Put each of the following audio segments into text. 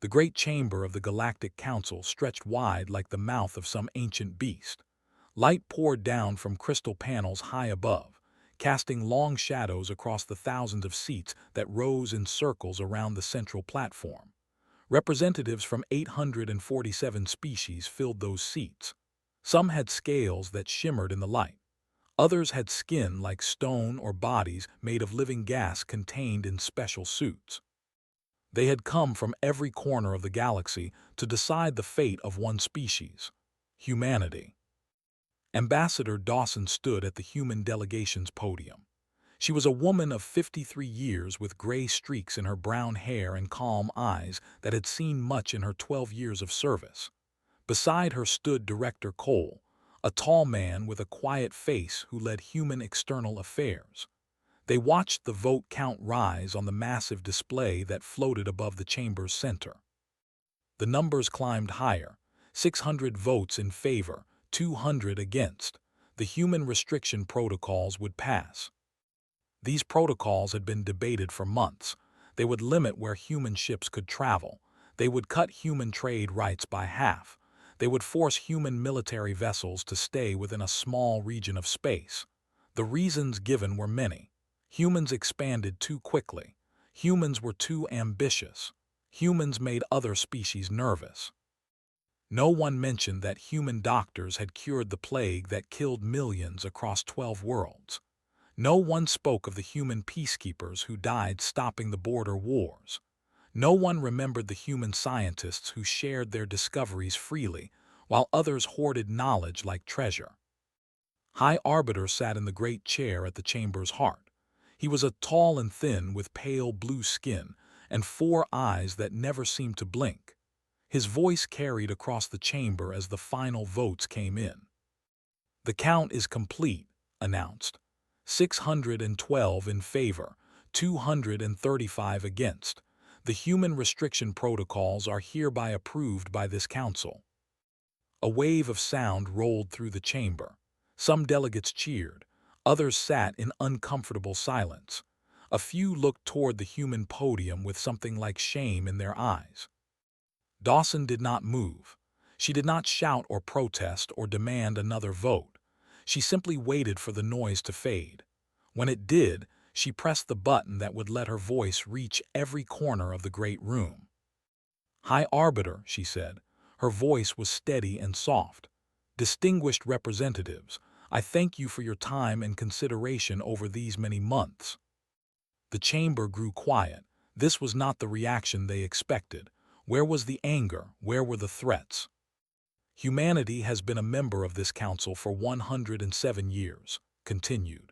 The great chamber of the Galactic Council stretched wide like the mouth of some ancient beast. Light poured down from crystal panels high above, casting long shadows across the thousands of seats that rose in circles around the central platform. Representatives from 847 species filled those seats. Some had scales that shimmered in the light. Others had skin like stone or bodies made of living gas contained in special suits. They had come from every corner of the galaxy to decide the fate of one species: humanity. Ambassador Dawson stood at the human delegation's podium. She was a woman of 53 years with gray streaks in her brown hair and calm eyes that had seen much in her 12 years of service. Beside her stood Director Cole, a tall man with a quiet face who led human external affairs. They watched the vote count rise on the massive display that floated above the chamber's center. The numbers climbed higher: 600 votes in favor, 200 against. The human restriction protocols would pass. These protocols had been debated for months. They would limit where human ships could travel. They would cut human trade rights by half. They would force human military vessels to stay within a small region of space. The reasons given were many. Humans expanded too quickly. Humans were too ambitious. Humans made other species nervous. No one mentioned that human doctors had cured the plague that killed millions across 12 worlds. No one spoke of the human peacekeepers who died stopping the border wars. No one remembered the human scientists who shared their discoveries freely, while others hoarded knowledge like treasure. High Arbiter sat in the great chair at the chamber's heart. He was a tall and thin with pale blue skin and 4 eyes that never seemed to blink. His voice carried across the chamber as the final votes came in. "The count is complete," announced. 612 in favor, 235 against. The human restriction protocols are hereby approved by this council. A wave of sound rolled through the chamber. Some delegates cheered. Others sat in uncomfortable silence. A few looked toward the human podium with something like shame in their eyes. Dawson did not move. She did not shout or protest or demand another vote. She simply waited for the noise to fade. When it did, she pressed the button that would let her voice reach every corner of the great room. "High Arbiter," she said. Her voice was steady and soft. "Distinguished representatives, I thank you for your time and consideration over these many months." The chamber grew quiet. This was not the reaction they expected. Where was the anger? Where were the threats? "Humanity has been a member of this council for 107 years, continued.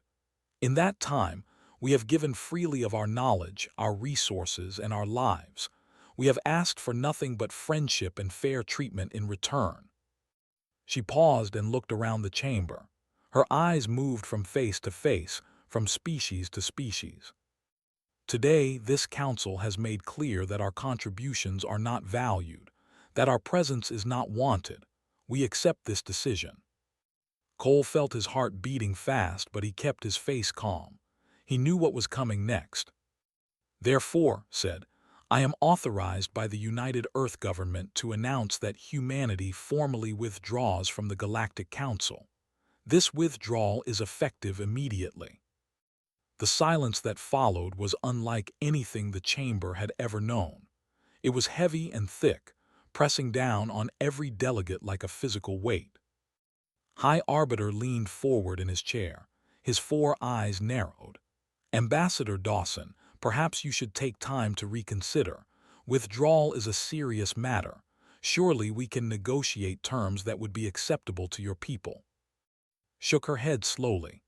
In that time, we have given freely of our knowledge, our resources, and our lives. We have asked for nothing but friendship and fair treatment in return." She paused and looked around the chamber. Her eyes moved from face to face, from species to species. "Today, this council has made clear that our contributions are not valued, that our presence is not wanted. We accept this decision." Cole felt his heart beating fast, but he kept his face calm. He knew what was coming next. "Therefore," said, "I am authorized by the United Earth government to announce that humanity formally withdraws from the Galactic Council. This withdrawal is effective immediately." The silence that followed was unlike anything the chamber had ever known. It was heavy and thick, pressing down on every delegate like a physical weight. High Arbiter leaned forward in his chair. His 4 eyes narrowed. "Ambassador Dawson, perhaps you should take time to reconsider. Withdrawal is a serious matter. Surely we can negotiate terms that would be acceptable to your people." Shook her head slowly.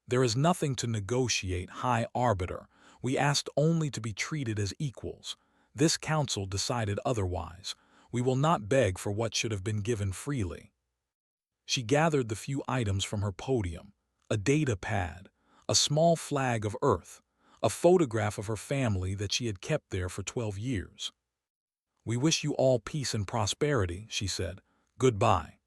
"There is nothing to negotiate, High Arbiter. We asked only to be treated as equals. This council decided otherwise. We will not beg for what should have been given freely." She gathered the few items from her podium: a data pad, a small flag of Earth, a photograph of her family that she had kept there for 12 years. "We wish you all peace and prosperity," she said. "Goodbye."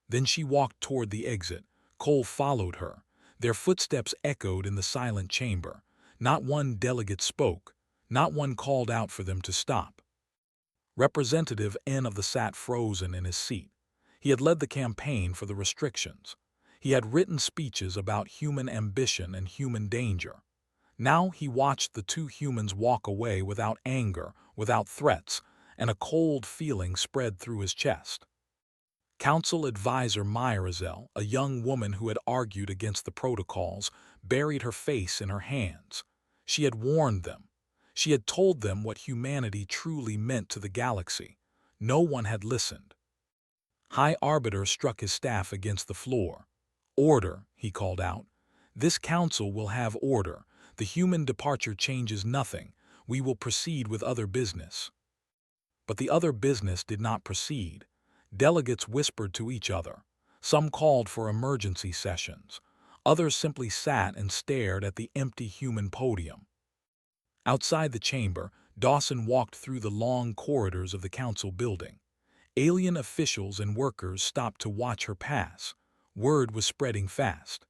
Then she walked toward the exit. Cole followed her. Their footsteps echoed in the silent chamber. Not one delegate spoke. Not one called out for them to stop. Representative N of the sat frozen in his seat. He had led the campaign for the restrictions. He had written speeches about human ambition and human danger. Now he watched the two humans walk away without anger, without threats, and a cold feeling spread through his chest. Council advisor Myrazel, a young woman who had argued against the protocols, buried her face in her hands. She had warned them. She had told them what humanity truly meant to the galaxy. No one had listened. High Arbiter struck his staff against the floor. "Order," he called out. "This council will have order. The human departure changes nothing. We will proceed with other business." But the other business did not proceed. Delegates whispered to each other. Some called for emergency sessions. Others simply sat and stared at the empty human podium. Outside the chamber, Dawson walked through the long corridors of the council building. Alien officials and workers stopped to watch her pass. Word was spreading fast.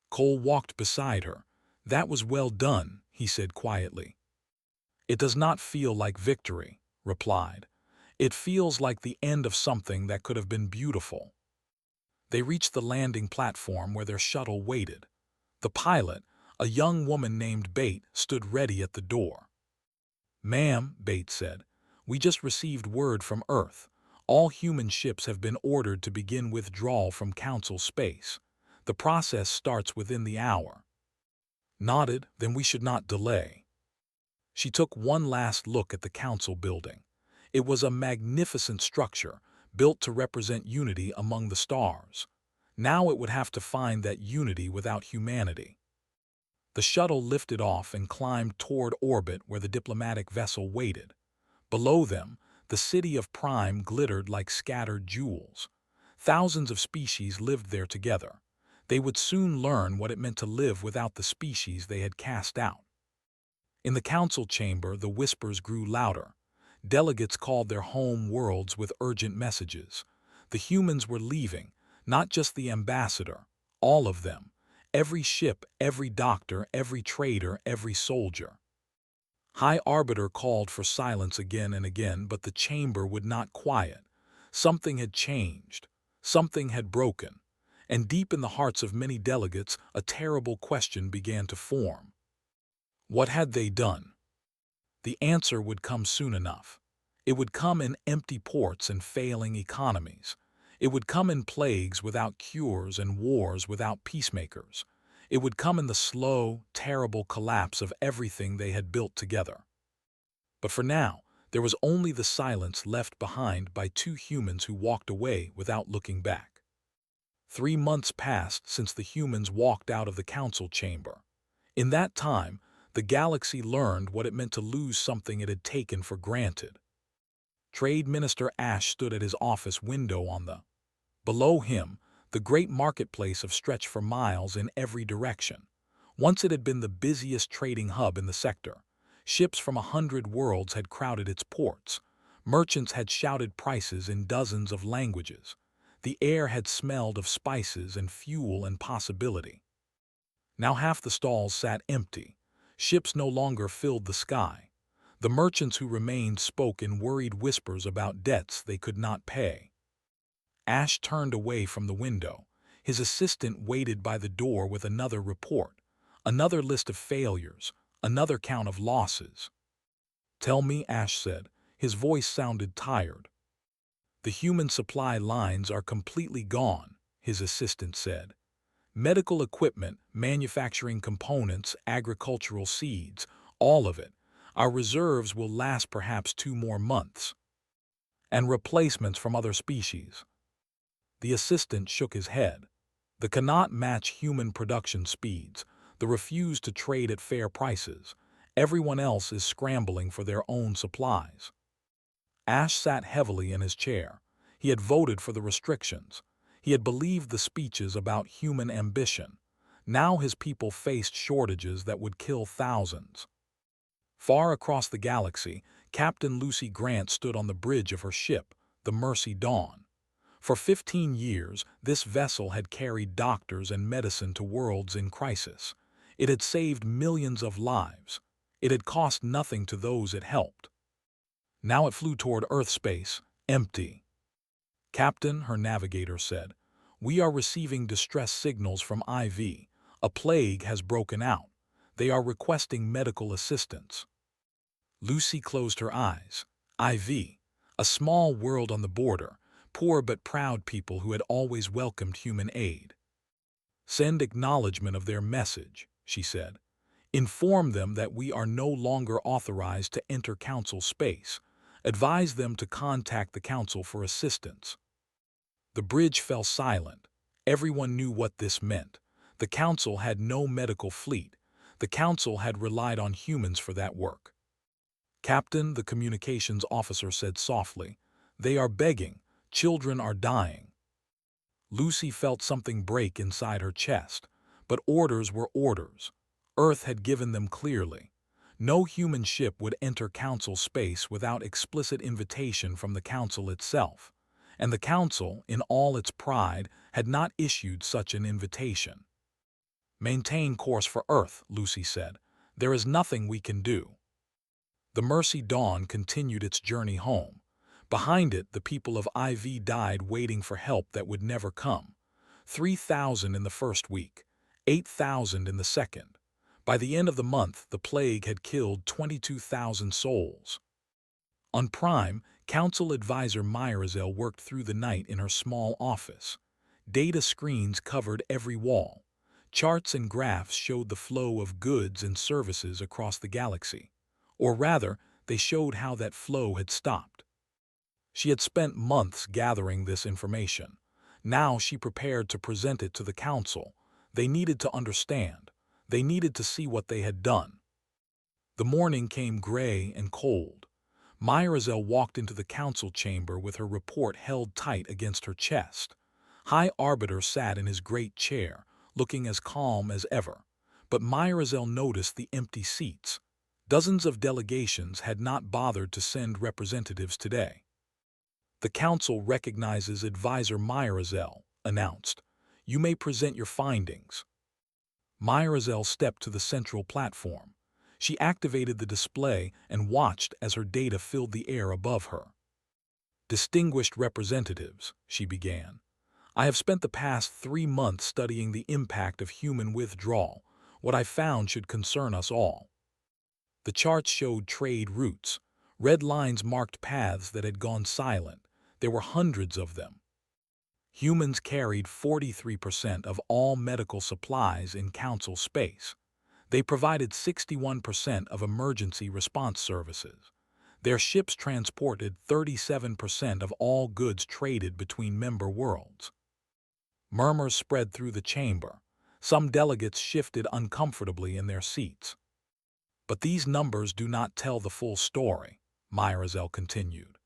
Cole walked beside her. "That was well done," he said quietly. "It does not feel like victory," replied. "It feels like the end of something that could have been beautiful." They reached the landing platform where their shuttle waited. The pilot, a young woman named Bate, stood ready at the door. "Ma'am," Bate said, "we just received word from Earth. All human ships have been ordered to begin withdrawal from Council space. The process starts within the hour." Nodded, "Then we should not delay." She took one last look at the Council building. It was a magnificent structure, built to represent unity among the stars. Now it would have to find that unity without humanity. The shuttle lifted off and climbed toward orbit where the diplomatic vessel waited. Below them, the city of Prime glittered like scattered jewels. Thousands of species lived there together. They would soon learn what it meant to live without the species they had cast out. In the council chamber, the whispers grew louder. Delegates called their home worlds with urgent messages. The humans were leaving, not just the ambassador, all of them. Every ship, every doctor, every trader, every soldier. High Arbiter called for silence again and again, but the chamber would not quiet. Something had changed. Something had broken. And deep in the hearts of many delegates, a terrible question began to form. What had they done? The answer would come soon enough. It would come in empty ports and failing economies. It would come in plagues without cures and wars without peacemakers. It would come in the slow, terrible collapse of everything they had built together. But for now, there was only the silence left behind by two humans who walked away without looking back. 3 months passed since the humans walked out of the council chamber. In that time, the galaxy learned what it meant to lose something it had taken for granted. Trade Minister Ash stood at his office window on the. Below him, the great marketplace stretched for miles in every direction. Once it had been the busiest trading hub in the sector. Ships from 100 worlds had crowded its ports. Merchants had shouted prices in dozens of languages. The air had smelled of spices and fuel and possibility. Now half the stalls sat empty. Ships no longer filled the sky. The merchants who remained spoke in worried whispers about debts they could not pay. Ash turned away from the window. His assistant waited by the door with another report, another list of failures, another count of losses. "Tell me," Ash said. His voice sounded tired. "The human supply lines are completely gone," his assistant said. "Medical equipment, manufacturing components, agricultural seeds, all of it. Our reserves will last perhaps 2 more months. And replacements from other species." The assistant shook his head. "They cannot match human production speeds. They refuse to trade at fair prices. Everyone else is scrambling for their own supplies." Ash sat heavily in his chair. He had voted for the restrictions. He had believed the speeches about human ambition. Now his people faced shortages that would kill thousands. Far across the galaxy, Captain Lucy Grant stood on the bridge of her ship, the Mercy Dawn. For 15 years, this vessel had carried doctors and medicine to worlds in crisis. It had saved millions of lives. It had cost nothing to those it helped. Now it flew toward Earth space, empty. "Captain," her navigator said, "we are receiving distress signals from IV. A plague has broken out. They are requesting medical assistance." Lucy closed her eyes. IV, a small world on the border, poor but proud people who had always welcomed human aid. "Send acknowledgement of their message," she said. "Inform them that we are no longer authorized to enter Council space. Advise them to contact the Council for assistance." The bridge fell silent. Everyone knew what this meant. The Council had no medical fleet. The Council had relied on humans for that work. "Captain," the communications officer said softly, "they are begging. Children are dying." Lucy felt something break inside her chest. But orders were orders. Earth had given them clearly. No human ship would enter Council space without explicit invitation from the Council itself. And the Council, in all its pride, had not issued such an invitation. "Maintain course for Earth," Lucy said. "There is nothing we can do." The Mercy Dawn continued its journey home. Behind it, the people of IV died waiting for help that would never come. 3,000 in the first week, 8,000 in the second. By the end of the month, the plague had killed 22,000 souls. On Prime, Council Advisor Myrazel worked through the night in her small office. Data screens covered every wall. Charts and graphs showed the flow of goods and services across the galaxy. Or rather, they showed how that flow had stopped. She had spent months gathering this information. Now she prepared to present it to the Council. They needed to understand. They needed to see what they had done. The morning came gray and cold. Myrazel walked into the Council chamber with her report held tight against her chest. High Arbiter sat in his great chair, looking as calm as ever. But Myrazel noticed the empty seats. Dozens of delegations had not bothered to send representatives today. "The Council recognizes Advisor Myrazel," announced. "You may present your findings." Myrazel stepped to the central platform. She activated the display and watched as her data filled the air above her. "Distinguished representatives," she began. "I have spent the past 3 months studying the impact of human withdrawal. What I found should concern us all." The charts showed trade routes. Red lines marked paths that had gone silent. There were hundreds of them. Humans carried 43% of all medical supplies in Council space. They provided 61% of emergency response services. Their ships transported 37% of all goods traded between member worlds. Murmurs spread through the chamber. Some delegates shifted uncomfortably in their seats. "But these numbers do not tell the full story," Myrazel continued.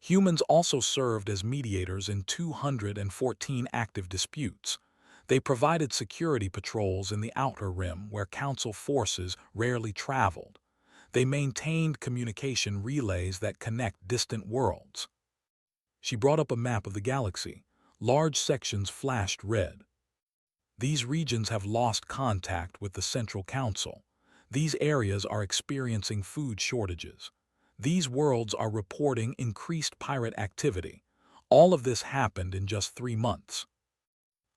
"Humans also served as mediators in 214 active disputes. They provided security patrols in the Outer Rim where Council forces rarely traveled. They maintained communication relays that connect distant worlds." She brought up a map of the galaxy. Large sections flashed red. "These regions have lost contact with the Central Council. These areas are experiencing food shortages. These worlds are reporting increased pirate activity. All of this happened in just 3 months.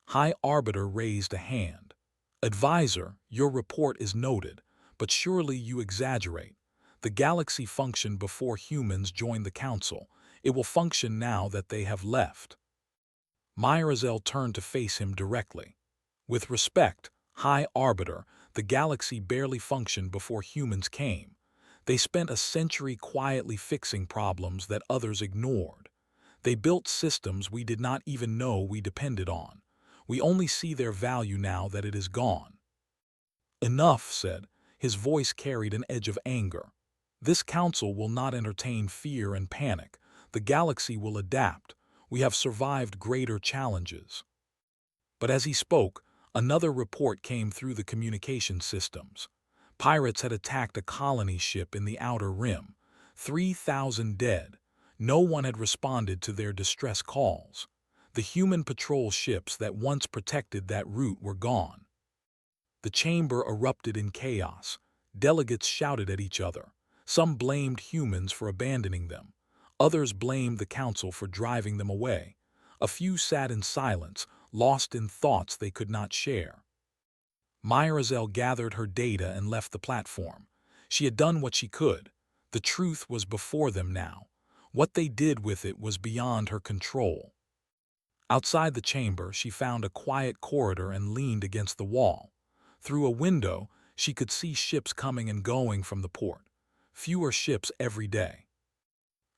High Arbiter raised a hand. "Advisor, your report is noted, but surely you exaggerate. The galaxy functioned before humans joined the Council. It will function now that they have left." Myrazel turned to face him directly. "With respect, High Arbiter, the galaxy barely functioned before humans came. They spent a century quietly fixing problems that others ignored. They built systems we did not even know we depended on. We only see their value now that it is gone." "Enough," said. His voice carried an edge of anger. "This Council will not entertain fear and panic. The galaxy will adapt. We have survived greater challenges." But as he spoke, another report came through the communication systems. Pirates had attacked a colony ship in the Outer Rim. 3,000 dead. No one had responded to their distress calls. The human patrol ships that once protected that route were gone. The chamber erupted in chaos. Delegates shouted at each other. Some blamed humans for abandoning them. Others blamed the council for driving them away. A few sat in silence, lost in thoughts they could not share. Myrazel gathered her data and left the platform. She had done what she could. The truth was before them now. What they did with it was beyond her control. Outside the chamber, she found a quiet corridor and leaned against the wall. Through a window, she could see ships coming and going from the port. Fewer ships every day.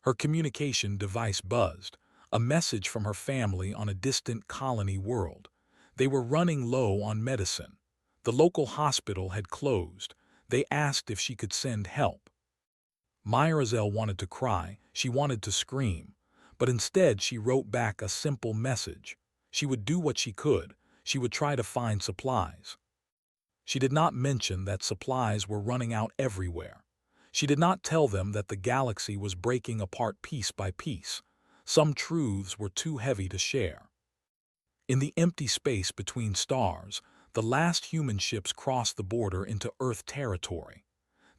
Her communication device buzzed, a message from her family on a distant colony world. They were running low on medicine. The local hospital had closed. They asked if she could send help. Myrazel wanted to cry, she wanted to scream, but instead she wrote back a simple message. She would do what she could. She would try to find supplies. She did not mention that supplies were running out everywhere. She did not tell them that the galaxy was breaking apart piece by piece. Some truths were too heavy to share. In the empty space between stars, the last human ships crossed the border into Earth territory.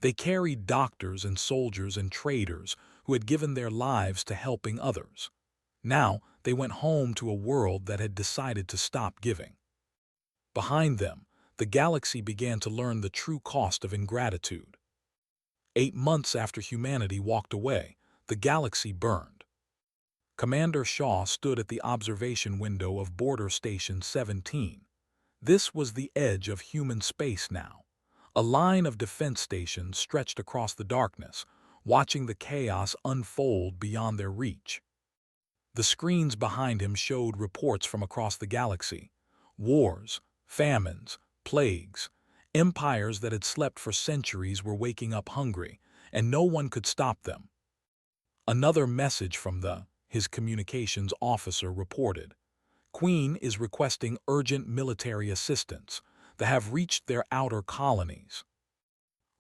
They carried doctors and soldiers and traders who had given their lives to helping others. Now they went home to a world that had decided to stop giving. Behind them, the galaxy began to learn the true cost of ingratitude. 8 months after humanity walked away, the galaxy burned. Commander Shaw stood at the observation window of Border Station 17. This was the edge of human space now. A line of defense stations stretched across the darkness, watching the chaos unfold beyond their reach. The screens behind him showed reports from across the galaxy. Wars, famines, plagues. Empires that had slept for centuries were waking up hungry, and no one could stop them. Another message from his communications officer reported. Queen is requesting urgent military assistance. They have reached their outer colonies.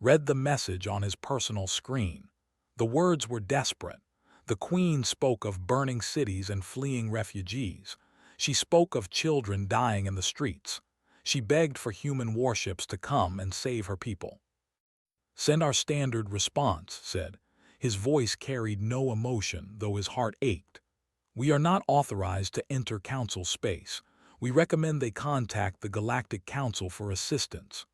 Read the message on his personal screen. The words were desperate. The Queen spoke of burning cities and fleeing refugees. She spoke of children dying in the streets. She begged for human warships to come and save her people. Send our standard response, said. His voice carried no emotion, though his heart ached. We are not authorized to enter Council space. We recommend they contact the Galactic Council for assistance.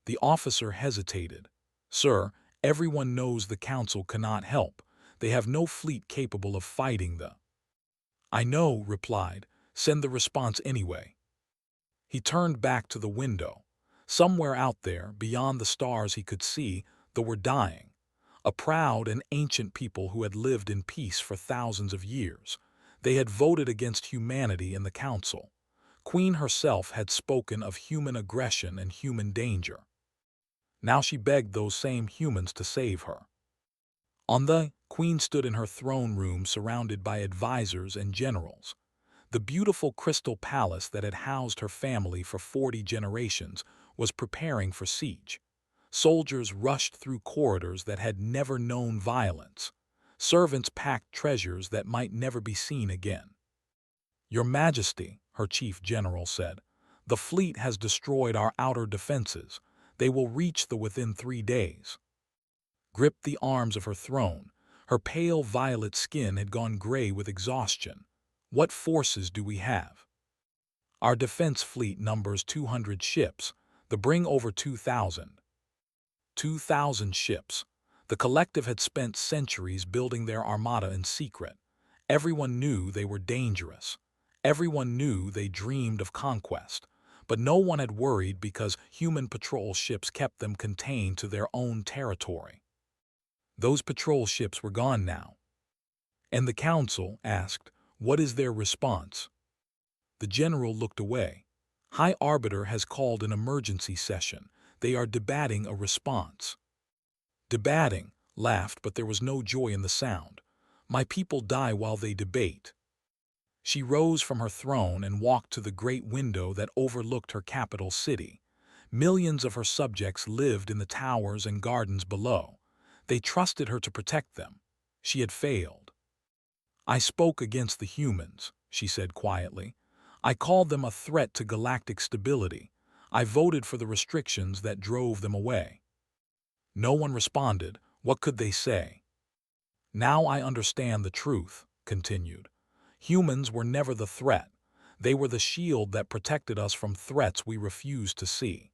The officer hesitated. Sir, everyone knows the Council cannot help. They have no fleet capable of fighting the... I know, replied. Send the response anyway. He turned back to the window. Somewhere out there, beyond the stars he could see, they were dying. A proud and ancient people who had lived in peace for thousands of years. They had voted against humanity in the Council. Queen herself had spoken of human aggression and human danger. Now she begged those same humans to save her. Queen stood in her throne room surrounded by advisors and generals. The beautiful crystal palace that had housed her family for 40 generations was preparing for siege. Soldiers rushed through corridors that had never known violence. Servants packed treasures that might never be seen again. Your Majesty, her chief general said, the fleet has destroyed our outer defenses. They will reach within 3 days. Gripped the arms of her throne. Her pale violet skin had gone gray with exhaustion. What forces do we have? Our defense fleet numbers 200 ships. The bring over 2,000. 2,000 ships. The collective had spent centuries building their armada in secret. Everyone knew they were dangerous. Everyone knew they dreamed of conquest. But no one had worried because human patrol ships kept them contained to their own territory. Those patrol ships were gone now. And the Council asked, what is their response? The general looked away. High Arbiter has called an emergency session. They are debating a response. Debating, laughed, but there was no joy in the sound. My people die while they debate. She rose from her throne and walked to the great window that overlooked her capital city. Millions of her subjects lived in the towers and gardens below. They trusted her to protect them. She had failed. I spoke against the humans, she said quietly. I called them a threat to galactic stability. I voted for the restrictions that drove them away. No one responded. What could they say? Now I understand the truth, continued. Humans were never the threat. They were the shield that protected us from threats we refused to see.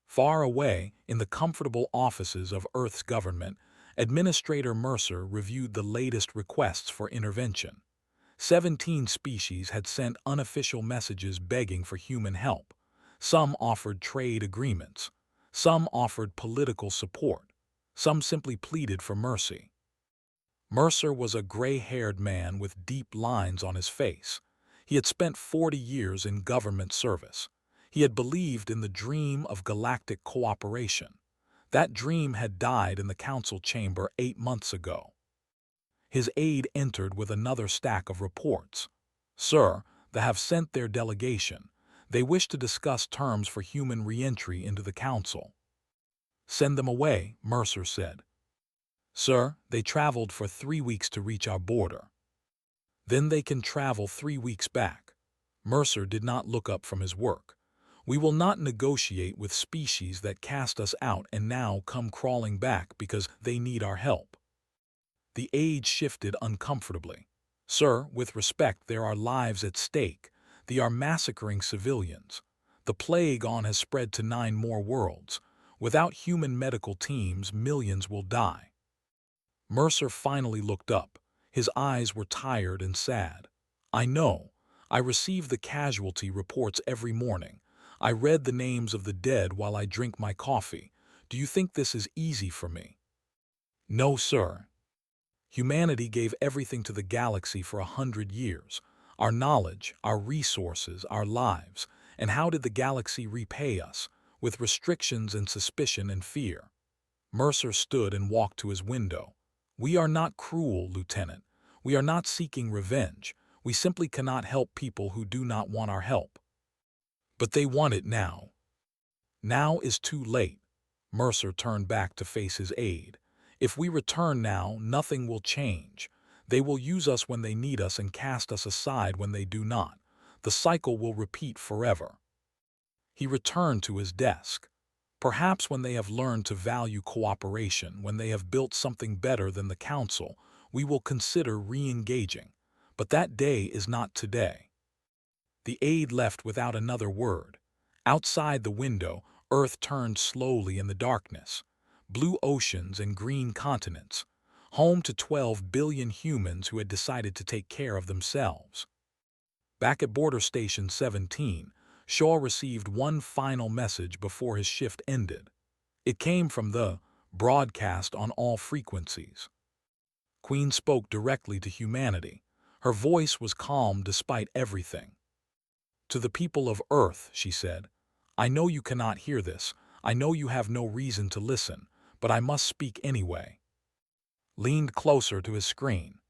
Far away, in the comfortable offices of Earth's government, Administrator Mercer reviewed the latest requests for intervention. 17 species had sent unofficial messages begging for human help. Some offered trade agreements. Some offered political support. Some simply pleaded for mercy. Mercer was a gray-haired man with deep lines on his face. He had spent 40 years in government service. He had believed in the dream of galactic cooperation. That dream had died in the council chamber 8 months ago. His aide entered with another stack of reports. Sir, they have sent their delegation. They wish to discuss terms for human re-entry into the council. Send them away, Mercer said. Sir, they traveled for 3 weeks to reach our border. Then they can travel 3 weeks back. Mercer did not look up from his work. We will not negotiate with species that cast us out and now come crawling back because they need our help. The aide shifted uncomfortably. Sir, with respect, there are lives at stake. They are massacring civilians. The plague on has spread to 9 more worlds. Without human medical teams, millions will die. Mercer finally looked up. His eyes were tired and sad. I know. I receive the casualty reports every morning. I read the names of the dead while I drink my coffee. Do you think this is easy for me? No, sir. Humanity gave everything to the galaxy for 100 years. Our knowledge, our resources, our lives. And how did the galaxy repay us? With restrictions and suspicion and fear. Mercer stood and walked to his window. We are not cruel, Lieutenant. We are not seeking revenge. We simply cannot help people who do not want our help. But they want it now. Now is too late. Mercer turned back to face his aide. If we return now, nothing will change. They will use us when they need us and cast us aside when they do not. The cycle will repeat forever. He returned to his desk. Perhaps when they have learned to value cooperation, when they have built something better than the Council, we will consider re-engaging. But that day is not today. The aide left without another word. Outside the window, Earth turned slowly in the darkness. Blue oceans and green continents, home to 12 billion humans who had decided to take care of themselves. Back at Border Station 17, Shaw received one final message before his shift ended. It came from the broadcast on all frequencies. Queen spoke directly to humanity. Her voice was calm despite everything. To the people of Earth, she said, I know you cannot hear this. I know you have no reason to listen, but I must speak anyway. Leaned closer to his screen.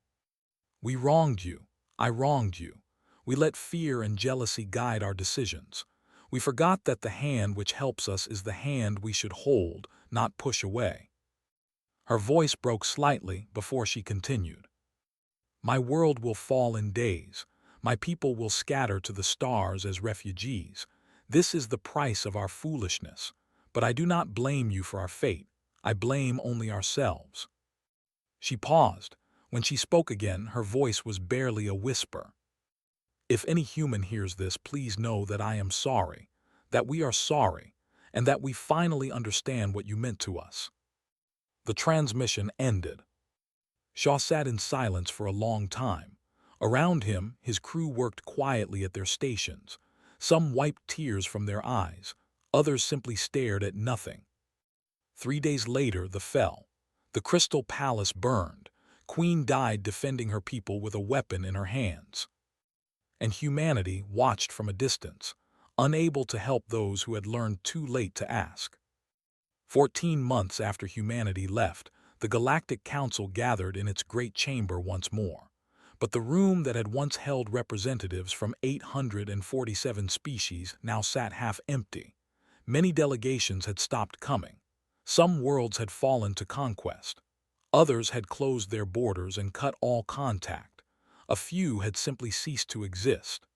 We wronged you. I wronged you. We let fear and jealousy guide our decisions. We forgot that the hand which helps us is the hand we should hold, not push away. Her voice broke slightly before she continued. My world will fall in days. My people will scatter to the stars as refugees. This is the price of our foolishness. But I do not blame you for our fate. I blame only ourselves. She paused. When she spoke again, her voice was barely a whisper. If any human hears this, please know that I am sorry, that we are sorry, and that we finally understand what you meant to us. The transmission ended. Shaw sat in silence for a long time. Around him, his crew worked quietly at their stations. Some wiped tears from their eyes. Others simply stared at nothing. 3 days later, the fell. The Crystal Palace burned. Queen died defending her people with a weapon in her hands. And humanity watched from a distance, unable to help those who had learned too late to ask. 14 months after humanity left, the Galactic Council gathered in its great chamber once more. But the room that had once held representatives from 847 species now sat half empty. Many delegations had stopped coming. Some worlds had fallen to conquest. Others had closed their borders and cut all contact. A few had simply ceased to exist.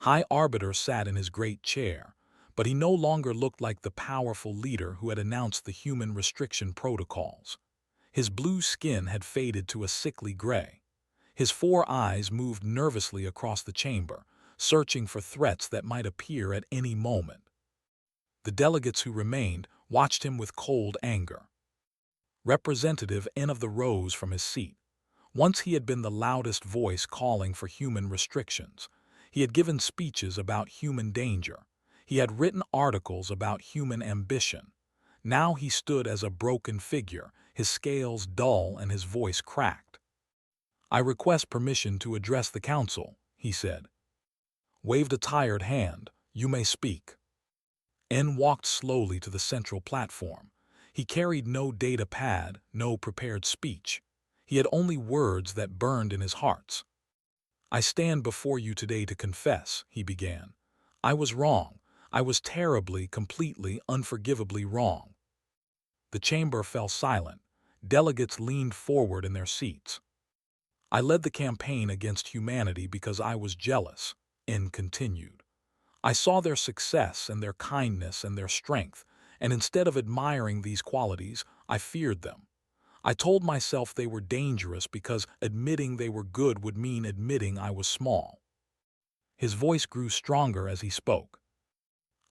High Arbiter sat in his great chair, but he no longer looked like the powerful leader who had announced the human restriction protocols. His blue skin had faded to a sickly gray. His 4 eyes moved nervously across the chamber, searching for threats that might appear at any moment. The delegates who remained watched him with cold anger. Representative N of the rose from his seat. Once he had been the loudest voice calling for human restrictions. He had given speeches about human danger. He had written articles about human ambition. Now he stood as a broken figure, his scales dull and his voice cracked. "I request permission to address the council," he said. Waved a tired hand. "You may speak." N walked slowly to the central platform. He carried no data pad, no prepared speech. He had only words that burned in his heart. "I stand before you today to confess," he began. "I was wrong. I was terribly, completely, unforgivably wrong." The chamber fell silent. Delegates leaned forward in their seats. "I led the campaign against humanity because I was jealous," N continued. "I saw their success and their kindness and their strength, and instead of admiring these qualities, I feared them. I told myself they were dangerous because admitting they were good would mean admitting I was small." His voice grew stronger as he spoke.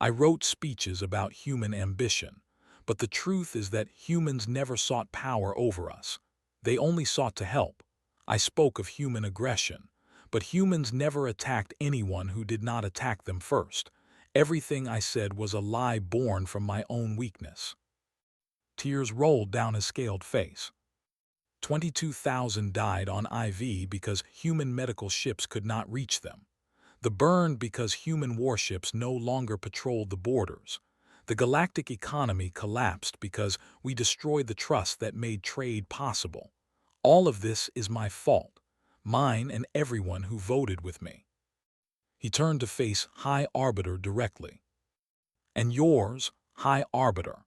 "I wrote speeches about human ambition, but the truth is that humans never sought power over us. They only sought to help. I spoke of human aggression, but humans never attacked anyone who did not attack them first. Everything I said was a lie born from my own weakness." Tears rolled down his scaled face. 22,000 died on IV because human medical ships could not reach them. The burned because human warships no longer patrolled the borders. The galactic economy collapsed because we destroyed the trust that made trade possible. All of this is my fault, mine and everyone who voted with me. He turned to face High Arbiter directly. "And yours, High Arbiter.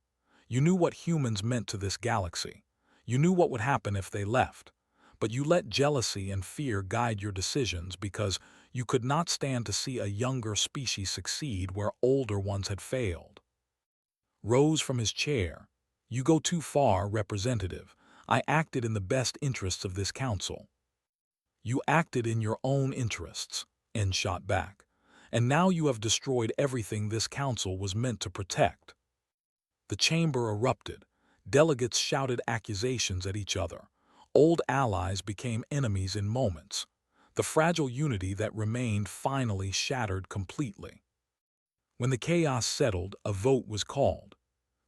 You knew what humans meant to this galaxy. You knew what would happen if they left. But you let jealousy and fear guide your decisions because you could not stand to see a younger species succeed where older ones had failed." Rose from his chair. "You go too far, Representative. I acted in the best interests of this council." "You acted in your own interests," N shot back. "And now you have destroyed everything this council was meant to protect." The chamber erupted. Delegates shouted accusations at each other. Old allies became enemies in moments. The fragile unity that remained finally shattered completely. When the chaos settled, a vote was called.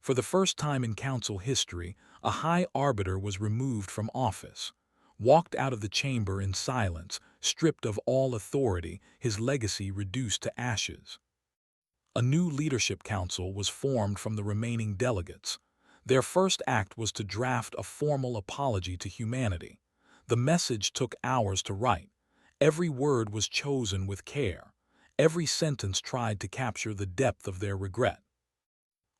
For the first time in council history, a high arbiter was removed from office, walked out of the chamber in silence, stripped of all authority, his legacy reduced to ashes. A new leadership council was formed from the remaining delegates. Their first act was to draft a formal apology to humanity. The message took hours to write. Every word was chosen with care. Every sentence tried to capture the depth of their regret.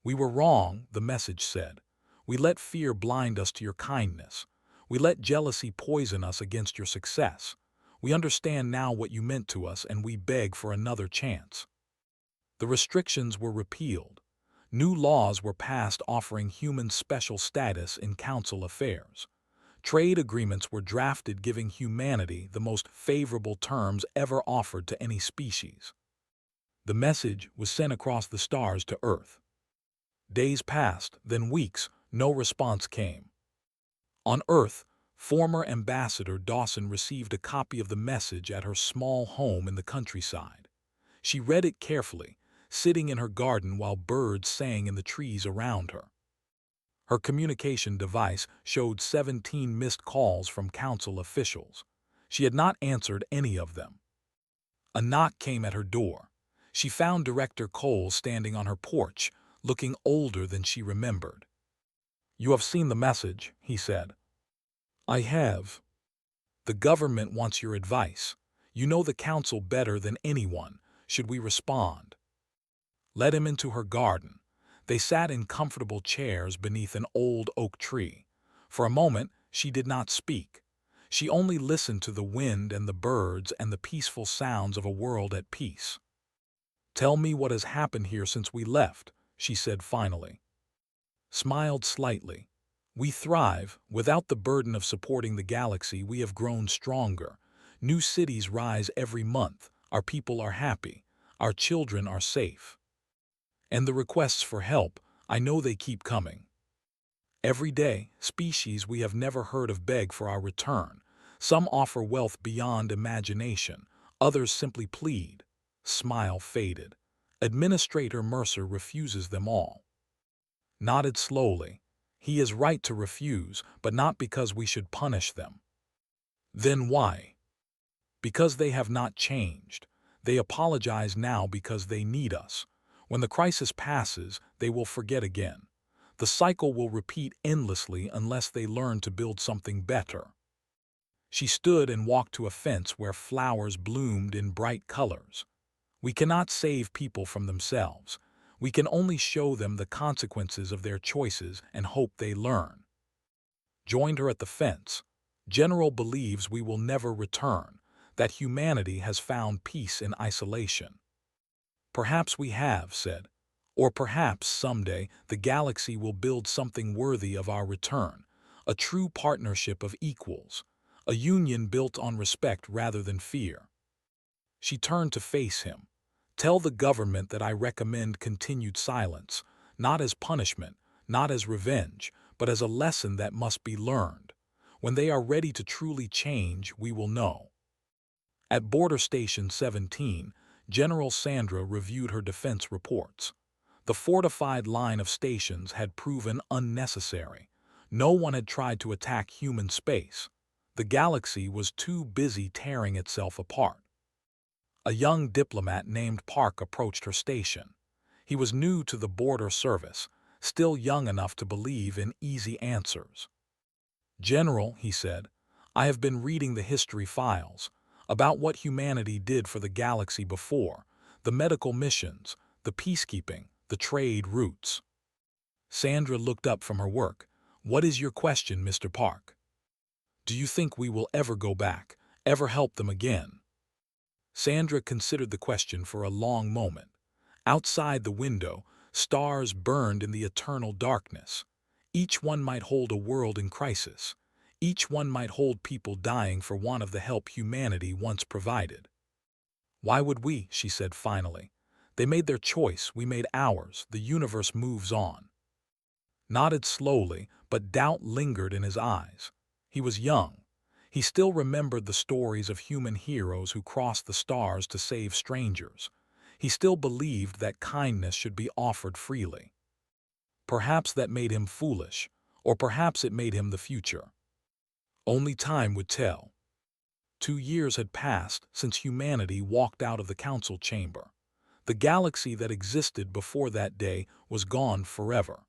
"We were wrong," the message said. "We let fear blind us to your kindness. We let jealousy poison us against your success. We understand now what you meant to us, and we beg for another chance." The restrictions were repealed. New laws were passed offering humans special status in council affairs. Trade agreements were drafted giving humanity the most favorable terms ever offered to any species. The message was sent across the stars to Earth. Days passed, then weeks, no response came. On Earth, former Ambassador Dawson received a copy of the message at her small home in the countryside. She read it carefully, sitting in her garden while birds sang in the trees around her. Her communication device showed 17 missed calls from council officials. She had not answered any of them. A knock came at her door. She found Director Cole standing on her porch, looking older than she remembered. "You have seen the message," he said. "I have." "The government wants your advice. You know the council better than anyone. Should we respond?" Led him into her garden. They sat in comfortable chairs beneath an old oak tree. For a moment, she did not speak. She only listened to the wind and the birds and the peaceful sounds of a world at peace. "Tell me what has happened here since we left," she said finally. Smiled slightly. We thrive. Without the burden of supporting the galaxy, we have grown stronger. New cities rise every month. Our people are happy. Our children are safe. And the requests for help, I know they keep coming. Every day, species we have never heard of beg for our return. Some offer wealth beyond imagination. Others simply plead. Smile faded. Administrator Mercer refuses them all. Nodded slowly. He is right to refuse, but not because we should punish them. Then why? Because they have not changed. They apologize now because they need us. When the crisis passes, they will forget again. The cycle will repeat endlessly unless they learn to build something better. She stood and walked to a fence where flowers bloomed in bright colors. We cannot save people from themselves. We can only show them the consequences of their choices and hope they learn. Joined her at the fence. General believes we will never return, that humanity has found peace in isolation. Perhaps we have, said. Or perhaps someday the galaxy will build something worthy of our return, a true partnership of equals, a union built on respect rather than fear. She turned to face him. Tell the government that I recommend continued silence, not as punishment, not as revenge, but as a lesson that must be learned. When they are ready to truly change, we will know. At Border Station 17, General Sandra reviewed her defense reports. The fortified line of stations had proven unnecessary. No one had tried to attack human space. The galaxy was too busy tearing itself apart. A young diplomat named Park approached her station. He was new to the border service, still young enough to believe in easy answers. General, he said, I have been reading the history files about what humanity did for the galaxy before, the medical missions, the peacekeeping, the trade routes. Sandra looked up from her work. What is your question, Mr. Park? Do you think we will ever go back, ever help them again? Sandra considered the question for a long moment. Outside the window, stars burned in the eternal darkness. Each one might hold a world in crisis. Each one might hold people dying for want of the help humanity once provided. Why would we, she said finally. They made their choice, we made ours, the universe moves on. Nodded slowly, but doubt lingered in his eyes. He was young. He still remembered the stories of human heroes who crossed the stars to save strangers. He still believed that kindness should be offered freely. Perhaps that made him foolish, or perhaps it made him the future. Only time would tell. 2 years had passed since humanity walked out of the council chamber. The galaxy that existed before that day was gone forever.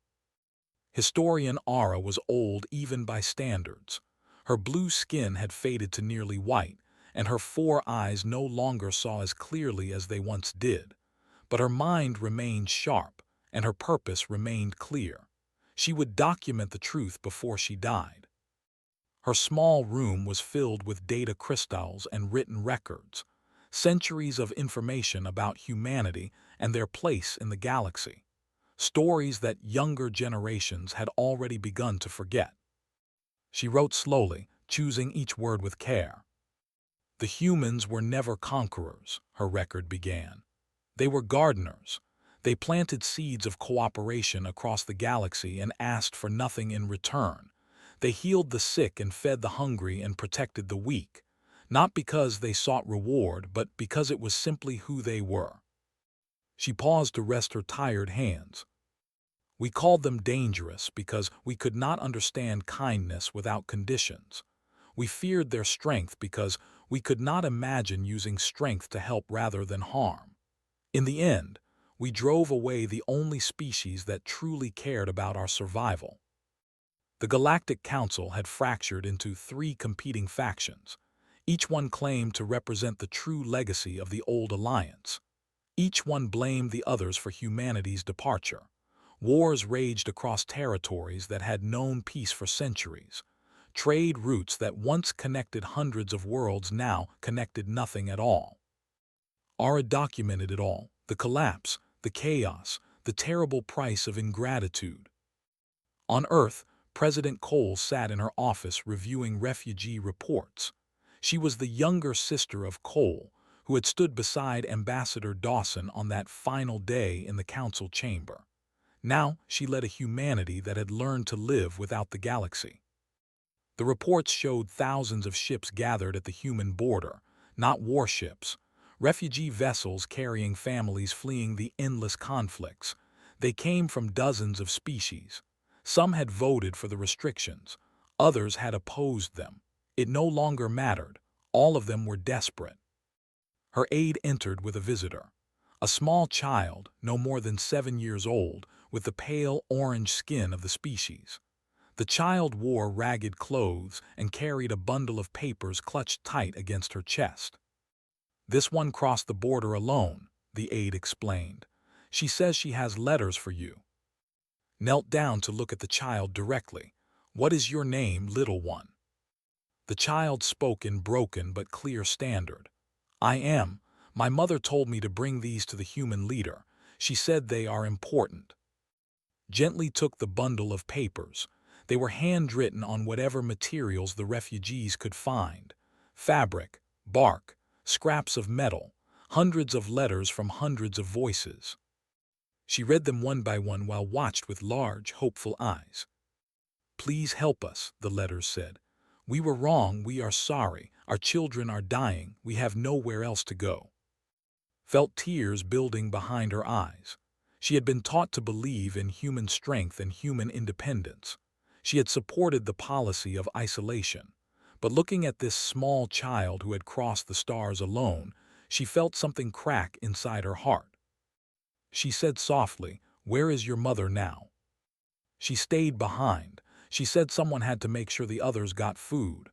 Historian Ara was old even by standards. Her blue skin had faded to nearly white, and her 4 eyes no longer saw as clearly as they once did. But her mind remained sharp, and her purpose remained clear. She would document the truth before she died. Her small room was filled with data crystals and written records, centuries of information about humanity and their place in the galaxy, stories that younger generations had already begun to forget. She wrote slowly, choosing each word with care. The humans were never conquerors, her record began. They were gardeners. They planted seeds of cooperation across the galaxy and asked for nothing in return. They healed the sick and fed the hungry and protected the weak, not because they sought reward, but because it was simply who they were. She paused to rest her tired hands. We called them dangerous because we could not understand kindness without conditions. We feared their strength because we could not imagine using strength to help rather than harm. In the end, we drove away the only species that truly cared about our survival. The Galactic Council had fractured into 3 competing factions. Each one claimed to represent the true legacy of the old alliance. Each one blamed the others for humanity's departure. Wars raged across territories that had known peace for centuries. Trade routes that once connected hundreds of worlds now connected nothing at all. Ara documented it all, the collapse, the chaos, the terrible price of ingratitude. On Earth, President Cole sat in her office reviewing refugee reports. She was the younger sister of Cole, who had stood beside Ambassador Dawson on that final day in the council chamber. Now she led a humanity that had learned to live without the galaxy. The reports showed thousands of ships gathered at the human border, not warships, refugee vessels carrying families fleeing the endless conflicts. They came from dozens of species. Some had voted for the restrictions, others had opposed them. It no longer mattered. All of them were desperate. Her aide entered with a visitor. A small child, no more than 7 years old, with the pale orange skin of the species. The child wore ragged clothes and carried a bundle of papers clutched tight against her chest. "This one crossed the border alone," the aide explained. "She says she has letters for you." Knelt down to look at the child directly. "What is your name, little one?" The child spoke in broken but clear standard. "I am. My mother told me to bring these to the human leader. She said they are important." Gently took the bundle of papers. They were handwritten on whatever materials the refugees could find. Fabric, bark, scraps of metal, hundreds of letters from hundreds of voices. She read them one by one while watched with large, hopeful eyes. "Please help us," the letters said. "We were wrong, we are sorry, our children are dying, we have nowhere else to go." Felt tears building behind her eyes. She had been taught to believe in human strength and human independence. She had supported the policy of isolation. But looking at this small child who had crossed the stars alone, she felt something crack inside her heart. She said softly, "Where is your mother now?" "She stayed behind. She said someone had to make sure the others got food."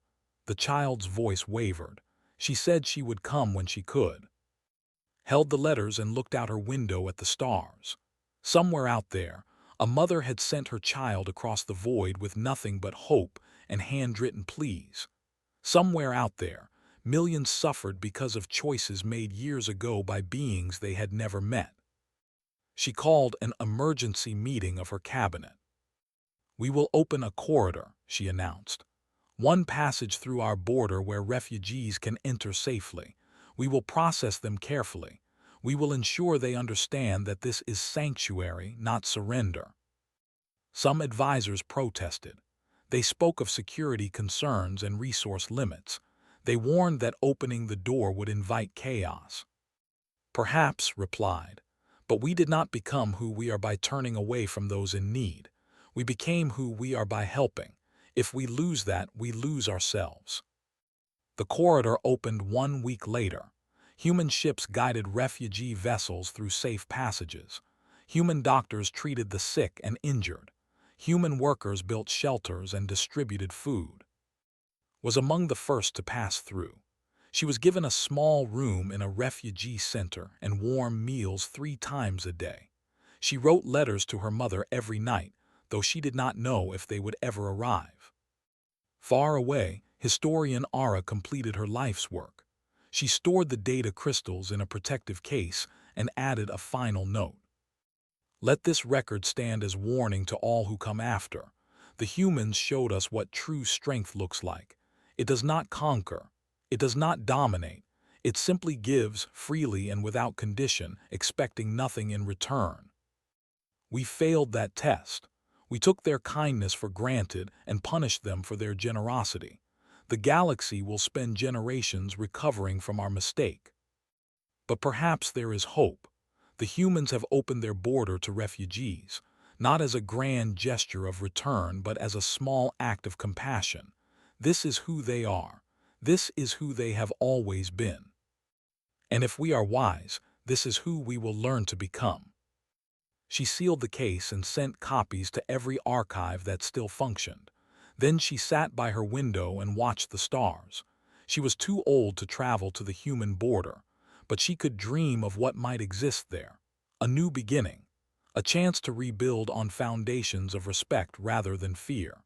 The child's voice wavered. "She said she would come when she could." Held the letters and looked out her window at the stars. Somewhere out there, a mother had sent her child across the void with nothing but hope and handwritten pleas. Somewhere out there, millions suffered because of choices made years ago by beings they had never met. She called an emergency meeting of her cabinet. "We will open a corridor," she announced. "One passage through our border where refugees can enter safely. We will process them carefully. We will ensure they understand that this is sanctuary, not surrender." Some advisors protested. They spoke of security concerns and resource limits. They warned that opening the door would invite chaos. "Perhaps," replied, "but we did not become who we are by turning away from those in need. We became who we are by helping. If we lose that, we lose ourselves." The corridor opened 1 week later. Human ships guided refugee vessels through safe passages. Human doctors treated the sick and injured. Human workers built shelters and distributed food. Was among the first to pass through. She was given a small room in a refugee center and warm meals 3 times a day. She wrote letters to her mother every night, though she did not know if they would ever arrive. Far away, historian Ara completed her life's work. She stored the data crystals in a protective case and added a final note. "Let this record stand as warning to all who come after. The humans showed us what true strength looks like. It does not conquer. It does not dominate. It simply gives, freely and without condition, expecting nothing in return. We failed that test. We took their kindness for granted and punished them for their generosity. The galaxy will spend generations recovering from our mistake. But perhaps there is hope. The humans have opened their border to refugees, not as a grand gesture of return but as a small act of compassion. This is who they are. This is who they have always been. And if we are wise, this is who we will learn to become." She sealed the case and sent copies to every archive that still functioned. Then she sat by her window and watched the stars. She was too old to travel to the human border, but she could dream of what might exist there. A new beginning. A chance to rebuild on foundations of respect rather than fear.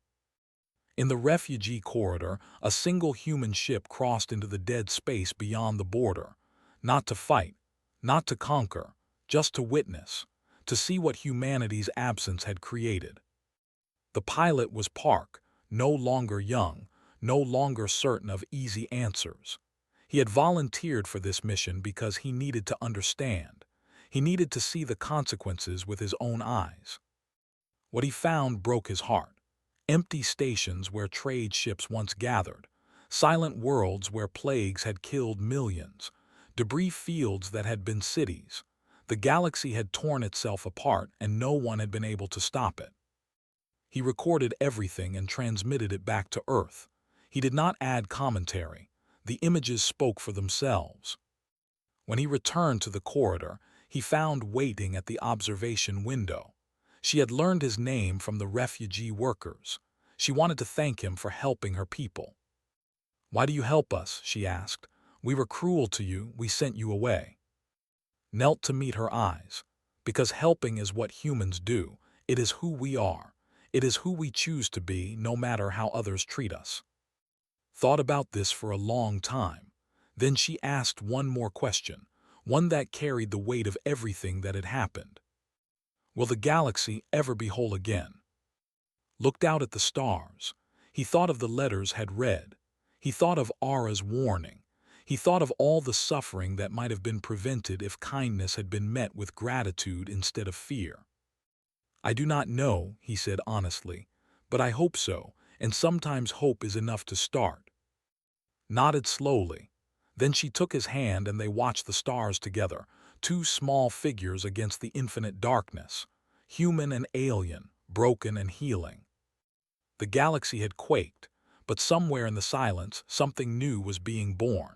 In the refugee corridor, a single human ship crossed into the dead space beyond the border. Not to fight, not to conquer, just to witness, to see what humanity's absence had created. The pilot was Park, no longer young, no longer certain of easy answers. He had volunteered for this mission because he needed to understand. He needed to see the consequences with his own eyes. What he found broke his heart. Empty stations where trade ships once gathered, silent worlds where plagues had killed millions, debris fields that had been cities. The galaxy had torn itself apart and no one had been able to stop it. He recorded everything and transmitted it back to Earth. He did not add commentary. The images spoke for themselves. When he returned to the corridor, he found waiting at the observation window. She had learned his name from the refugee workers. She wanted to thank him for helping her people. "Why do you help us?" she asked. "We were cruel to you, we sent you away." Knelt to meet her eyes. Because helping is what humans do. It is who we are. It is who we choose to be, no matter how others treat us. Thought about this for a long time. Then she asked one more question, one that carried the weight of everything that had happened. Will the galaxy ever be whole again? Looked out at the stars. He thought of the letters had read. He thought of Ara's warning. He thought of all the suffering that might have been prevented if kindness had been met with gratitude instead of fear. "I do not know," he said honestly, "but I hope so, and sometimes hope is enough to start." Nodded slowly. Then she took his hand and they watched the stars together, two small figures against the infinite darkness, human and alien, broken and healing. The galaxy had quaked, but somewhere in the silence something new was being born.